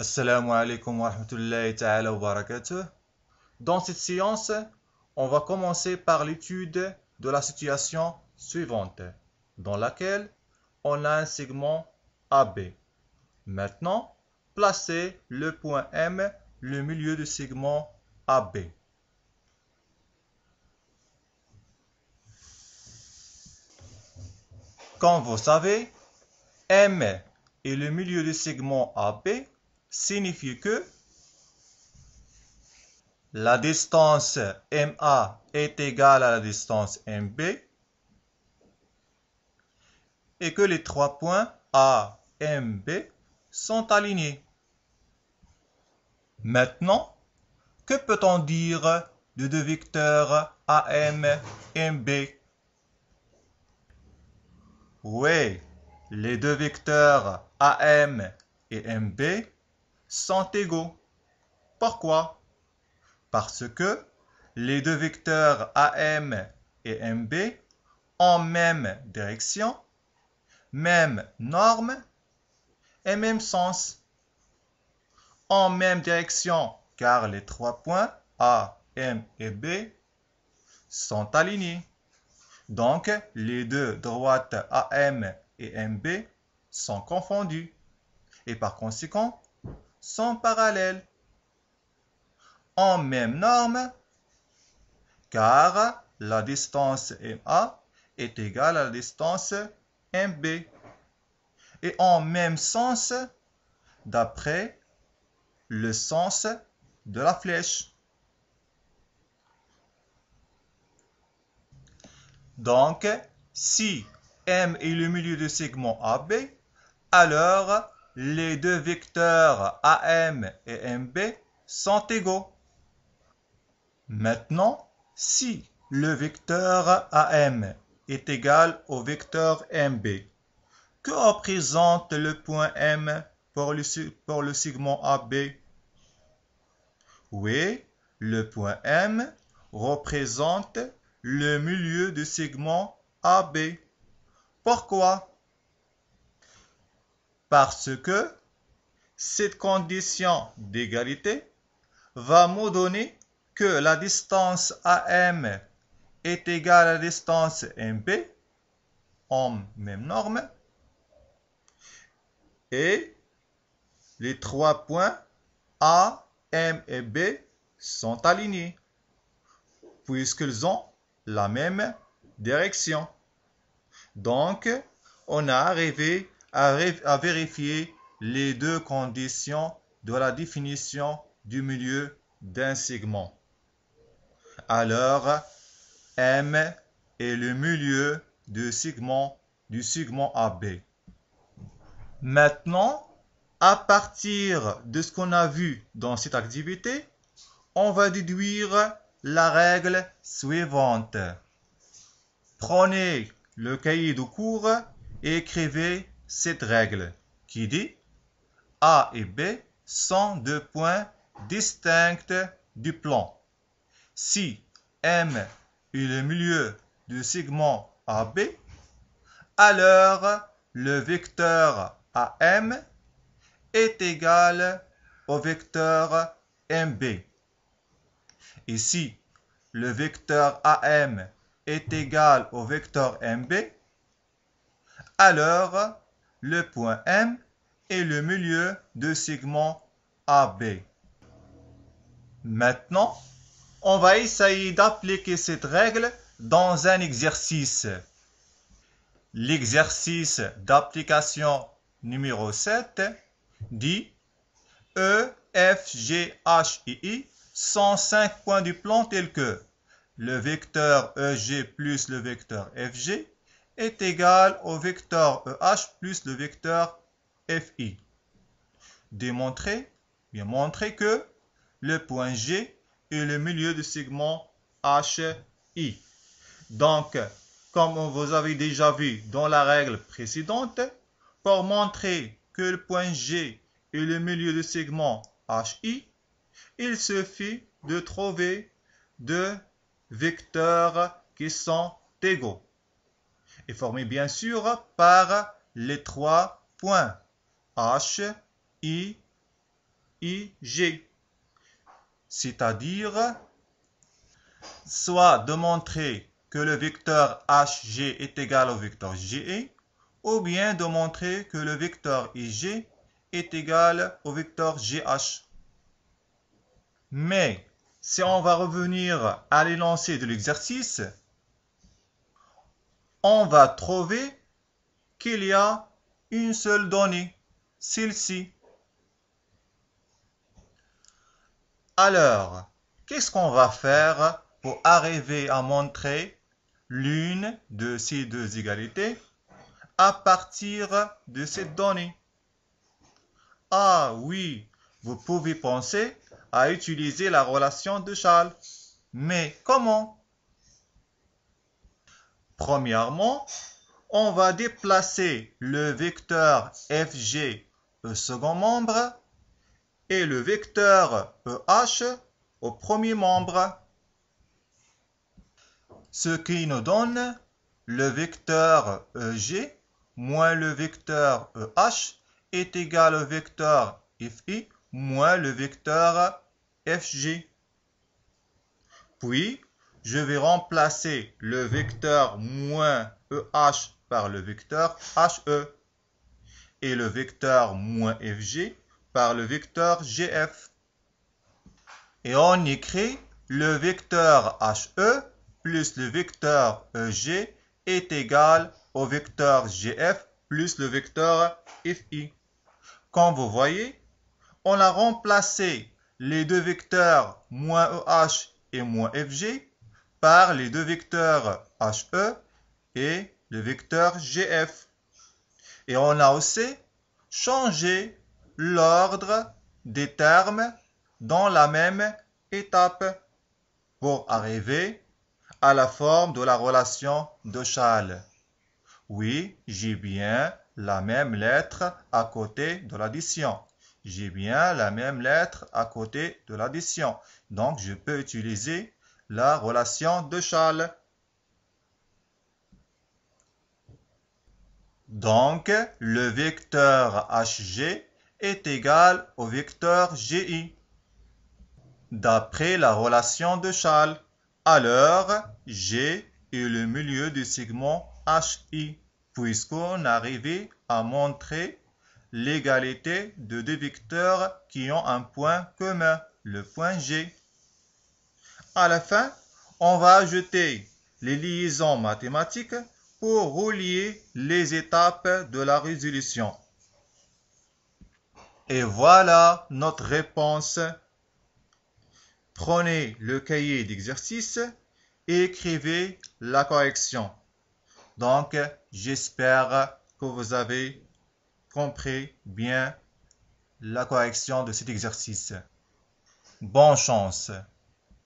Assalamu alaikum wa rahmatullahi ta'ala wa barakatuh. Dans cette séance, on va commencer par l'étude de la situation suivante, dans laquelle on a un segment AB. Maintenant, placez le point M, le milieu du segment AB. Comme vous savez, M et le milieu du segment AB signifie que la distance MA est égale à la distance MB et que les trois points A, M, B sont alignés. Maintenant, que peut-on dire de deux vecteurs AM et MB? Oui, les deux vecteurs AM et MB sont égaux. Pourquoi? Parce que les deux vecteurs AM et MB ont même direction, même norme et même sens. En même direction car les trois points A, M et B sont alignés. Donc, les deux droites AM et MB sont confondues et par conséquent sont parallèles. En même norme car la distance MA est égale à la distance MB et en même sens d'après le sens de la flèche. Donc, si M est le milieu du segment AB, alors les deux vecteurs AM et MB sont égaux. Maintenant, si le vecteur AM est égal au vecteur MB, que représente le point M pour le segment AB? Oui, le point M représente le milieu du segment AB. Pourquoi? Parce que cette condition d'égalité va me donner que la distance AM est égale à la distance MB en même norme et les trois points A, M et B sont alignés puisqu'ils ont la même direction. Donc, on a arrivé à vérifier les deux conditions de la définition du milieu d'un segment. Alors, M est le milieu du segment AB. Maintenant, à partir de ce qu'on a vu dans cette activité, on va déduire la règle suivante. Prenez le cahier de cours et écrivez cette règle qui dit A et B sont deux points distincts du plan. Si M est le milieu du segment AB, alors le vecteur AM est égal au vecteur MB. Et si le vecteur AM est égal au vecteur MB, alors le point M est le milieu du segment AB. Maintenant, on va essayer d'appliquer cette règle dans un exercice. L'exercice d'application numéro 7 dit E, F, G, H et I sont 5 points du plan tels que le vecteur EG plus le vecteur FG est égal au vecteur EH plus le vecteur FI. Montrer que le point G est le milieu du segment HI. Donc, comme vous avez déjà vu dans la règle précédente, pour montrer que le point G est le milieu du segment HI, il suffit de trouver deux vecteurs qui sont égaux et formés bien sûr par les trois points H, I ij. C'est-à-dire, soit de montrer que le vecteur hg est égal au vecteur ji, ou bien de montrer que le vecteur ij est égal au vecteur gh. Mais si on va revenir à l'énoncé de l'exercice, on va trouver qu'il y a une seule donnée, celle-ci. Alors, qu'est-ce qu'on va faire pour arriver à montrer l'une de ces deux égalités à partir de cette donnée? Ah oui, vous pouvez penser à utiliser la relation de Schall. Mais comment? Premièrement, on va déplacer le vecteur fg au second membre et le vecteur EH au premier membre. Ce qui nous donne le vecteur EG moins le vecteur EH est égal au vecteur FI moins le vecteur FG. Puis, je vais remplacer le vecteur moins EH par le vecteur HE et le vecteur moins FG par le vecteur GF. Et on écrit le vecteur HE plus le vecteur EG est égal au vecteur GF plus le vecteur FI. Comme vous voyez, on a remplacé les deux vecteurs moins EH et moins FG par les deux vecteurs HE et le vecteur GF. Et on a aussi changé l'ordre des termes dans la même étape pour arriver à la forme de la relation de Schall. Oui, j'ai bien la même lettre à côté de l'addition. J'ai bien la même lettre à côté de l'addition. Donc, je peux utiliser la relation de Schall. Donc, le vecteur hg est égal au vecteur gi. D'après la relation de Schall, alors G est le milieu du segment HI, puisqu'on arrivait à montrer l'égalité de deux vecteurs qui ont un point commun, le point G. À la fin, on va ajouter les liaisons mathématiques pour relier les étapes de la résolution. Et voilà notre réponse. Prenez le cahier d'exercice et écrivez la correction. Donc, j'espère que vous avez compris bien la correction de cet exercice. Bonne chance!